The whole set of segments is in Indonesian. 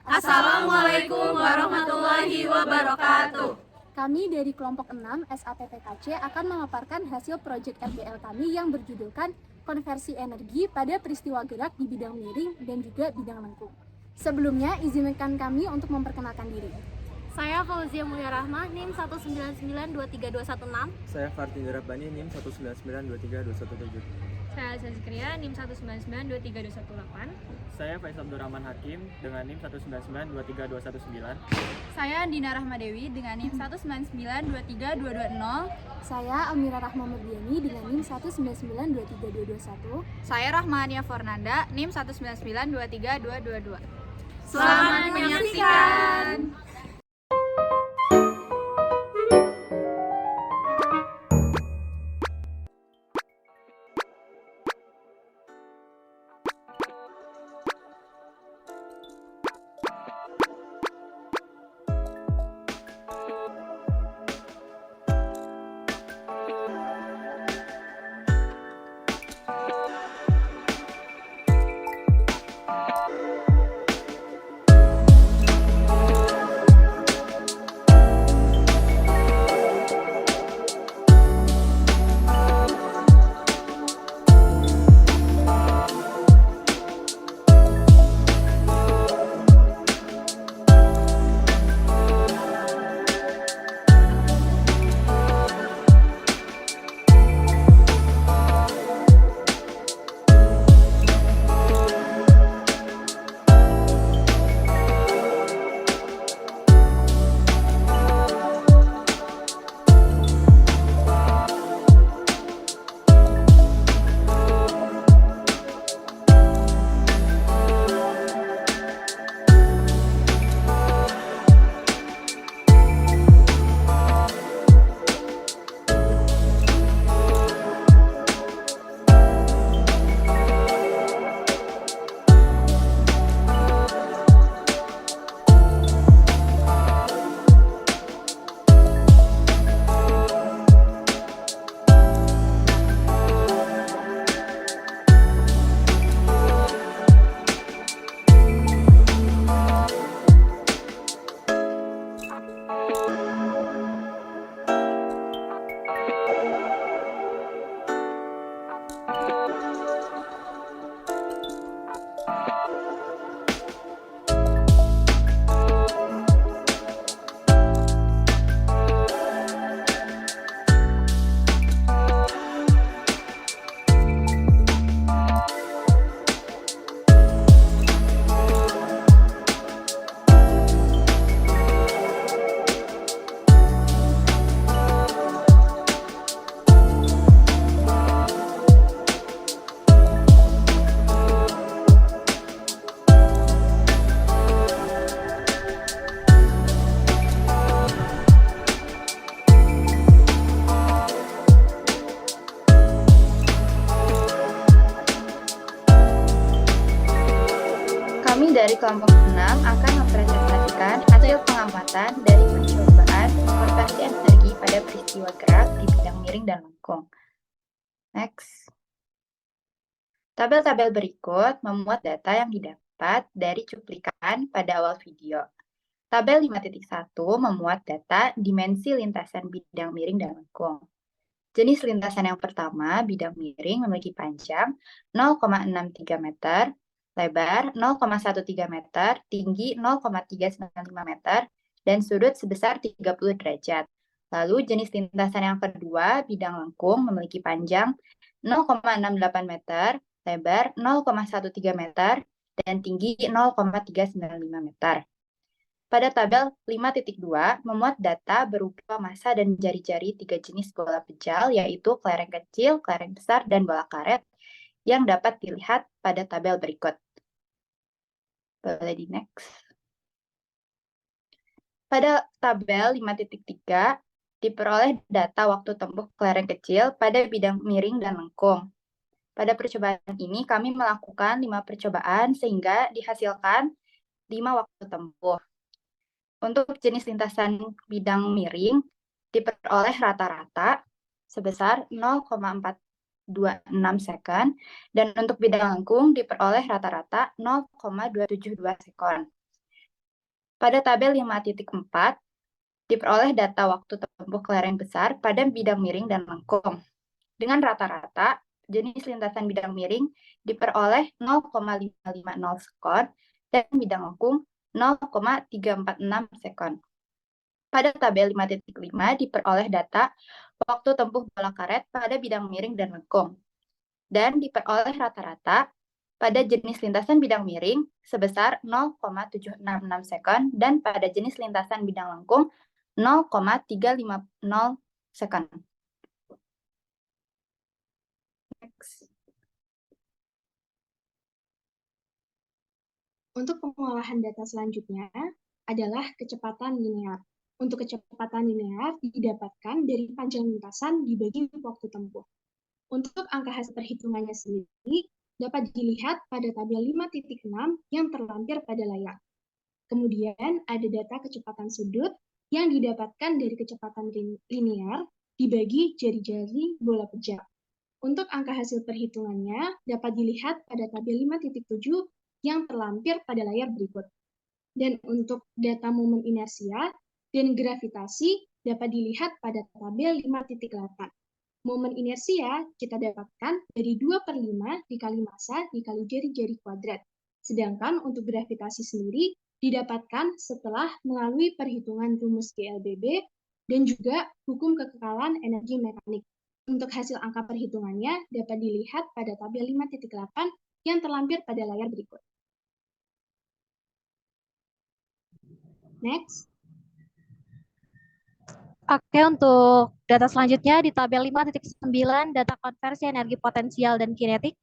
Assalamualaikum warahmatullahi wabarakatuh. Kami dari kelompok 6 SAPPKC akan memaparkan hasil proyek RBL kami yang berjudulkan Konversi Energi pada Peristiwa Gerak di Bidang Miring dan juga Bidang Lengkung. Sebelumnya, izinkan kami untuk memperkenalkan diri. Saya Fauzia Mulia Rahma, NIM 199232116. Saya Fartindra Bani, NIM 199232117. Saya Zazkria, NIM 199232118. Saya Faisal Abdurrahman Hakim dengan NIM 199232119. Saya Andina Rahmadewi dengan NIM 199232220. Saya Almira Rahma Merdiani dengan NIM 199-23221. Saya Rahmania Fornanda, NIM 199232222. Selamat menyaksikan. Kami dari kelompok 6 akan mempresentasikan hasil pengamatan dari percobaan konversi energi pada peristiwa gerak di bidang miring dan lengkung. Next. Tabel-tabel berikut memuat data yang didapat dari cuplikan pada awal video. Tabel 5.1 memuat data dimensi lintasan bidang miring dan lengkung. Jenis lintasan yang pertama, bidang miring, memiliki panjang 0,63 meter, lebar 0,13 meter, tinggi 0,395 meter, dan sudut sebesar 30 derajat. Lalu jenis lintasan yang kedua, bidang lengkung, memiliki panjang 0,68 meter, lebar 0,13 meter, dan tinggi 0,395 meter. Pada tabel 5.2 memuat data berupa massa dan jari-jari 3 jenis bola pejal, yaitu kelereng kecil, kelereng besar, dan bola karet, yang dapat dilihat pada tabel berikut. Boleh di next. Pada tabel 5.3 diperoleh data waktu tempuh kelereng kecil pada bidang miring dan lengkung. Pada percobaan ini kami melakukan 5 percobaan sehingga dihasilkan 5 waktu tempuh. Untuk jenis lintasan bidang miring diperoleh rata-rata sebesar 0,426 second, dan untuk bidang lengkung diperoleh rata-rata 0,272 second. Pada tabel 5.4, diperoleh data waktu tempuh kelereng besar pada bidang miring dan lengkung. Dengan rata-rata, jenis lintasan bidang miring diperoleh 0,550 sekon dan bidang lengkung 0,346 sekon. Pada tabel 5.5 diperoleh data waktu tempuh bola karet pada bidang miring dan lengkung. Dan diperoleh rata-rata pada jenis lintasan bidang miring sebesar 0,766 sekon dan pada jenis lintasan bidang lengkung 0,350 sekon. Next. Untuk pengolahan data selanjutnya adalah kecepatan linear. Untuk kecepatan linear didapatkan dari panjang lintasan dibagi waktu tempuh. Untuk angka hasil perhitungannya sendiri dapat dilihat pada tabel 5.6 yang terlampir pada layar. Kemudian ada data kecepatan sudut yang didapatkan dari kecepatan linear dibagi jari-jari bola pejam. Untuk angka hasil perhitungannya dapat dilihat pada tabel 5.7 yang terlampir pada layar berikut. Dan untuk data momen inersia dan gravitasi dapat dilihat pada tabel 5.8. Momen inersia kita dapatkan dari 2/5 dikali massa dikali jari-jari kuadrat. Sedangkan untuk gravitasi sendiri didapatkan setelah melalui perhitungan rumus GLBB dan juga hukum kekekalan energi mekanik. Untuk hasil angka perhitungannya dapat dilihat pada tabel 5.8 yang terlampir pada layar berikut. Next. Oke, untuk data selanjutnya di tabel 5.9 data konversi energi potensial dan kinetik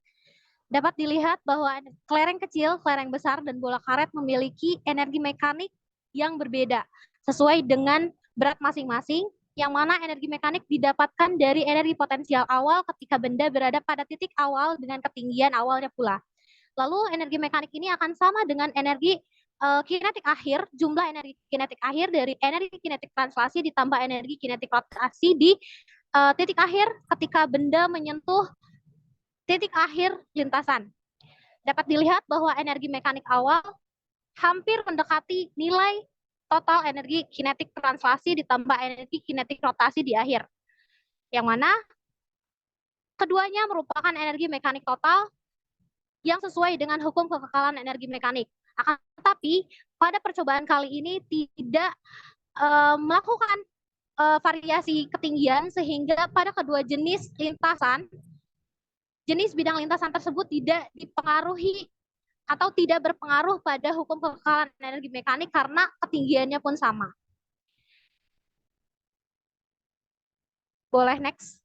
dapat dilihat bahwa kelereng kecil, kelereng besar, dan bola karet memiliki energi mekanik yang berbeda sesuai dengan berat masing-masing, yang mana energi mekanik didapatkan dari energi potensial awal ketika benda berada pada titik awal dengan ketinggian awalnya pula. Lalu energi mekanik ini akan sama dengan energi kinetik akhir, jumlah energi kinetik akhir dari energi kinetik translasi ditambah energi kinetik rotasi di titik akhir ketika benda menyentuh titik akhir lintasan. Dapat dilihat bahwa energi mekanik awal hampir mendekati nilai total energi kinetik translasi ditambah energi kinetik rotasi di akhir. Yang mana keduanya merupakan energi mekanik total yang sesuai dengan hukum kekekalan energi mekanik. Akan tetapi pada percobaan kali ini tidak melakukan variasi ketinggian sehingga pada kedua jenis lintasan, jenis bidang lintasan tersebut tidak dipengaruhi atau tidak berpengaruh pada hukum kekekalan energi mekanik karena ketinggiannya pun sama. Boleh next.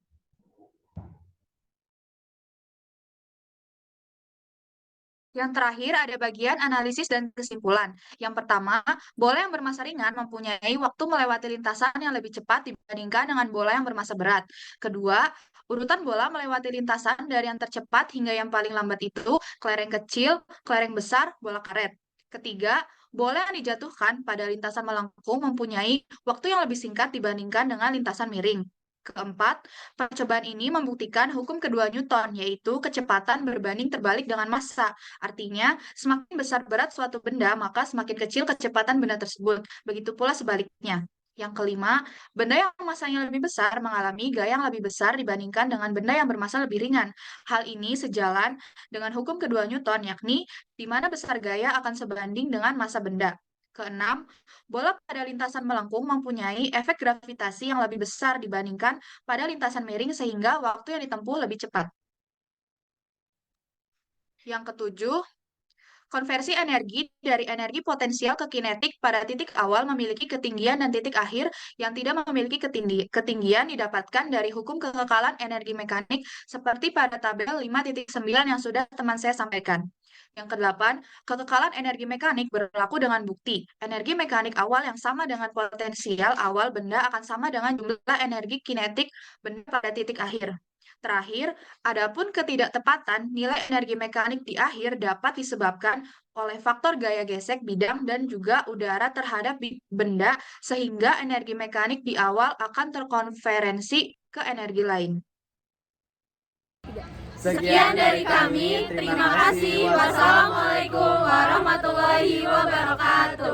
Yang terakhir ada bagian analisis dan kesimpulan. Yang pertama, bola yang bermassa ringan mempunyai waktu melewati lintasan yang lebih cepat dibandingkan dengan bola yang bermassa berat. Kedua, urutan bola melewati lintasan dari yang tercepat hingga yang paling lambat itu kelereng kecil, kelereng besar, bola karet. Ketiga, bola yang dijatuhkan pada lintasan melengkung mempunyai waktu yang lebih singkat dibandingkan dengan lintasan miring. Keempat, percobaan ini membuktikan hukum kedua Newton, yaitu kecepatan berbanding terbalik dengan massa. Artinya, semakin besar berat suatu benda, maka semakin kecil kecepatan benda tersebut. Begitu pula sebaliknya. Yang kelima, benda yang massanya lebih besar mengalami gaya yang lebih besar dibandingkan dengan benda yang bermassa lebih ringan. Hal ini sejalan dengan hukum kedua Newton, yakni di mana besar gaya akan sebanding dengan massa benda. Keenam, bola pada lintasan melengkung mempunyai efek gravitasi yang lebih besar dibandingkan pada lintasan miring sehingga waktu yang ditempuh lebih cepat. Yang ketujuh, konversi energi dari energi potensial ke kinetik pada titik awal memiliki ketinggian dan titik akhir yang tidak memiliki ketinggian didapatkan dari hukum kekekalan energi mekanik seperti pada tabel 5.9 yang sudah teman saya sampaikan. Yang kedelapan, kekekalan energi mekanik berlaku dengan bukti. Energi mekanik awal yang sama dengan potensial awal benda akan sama dengan jumlah energi kinetik benda pada titik akhir. Terakhir, adapun ketidaktepatan nilai energi mekanik di akhir dapat disebabkan oleh faktor gaya gesek bidang dan juga udara terhadap benda sehingga energi mekanik di awal akan terkonferensi ke energi lain. Sekian dari kami. Terima kasih. Wassalamualaikum warahmatullahi wabarakatuh.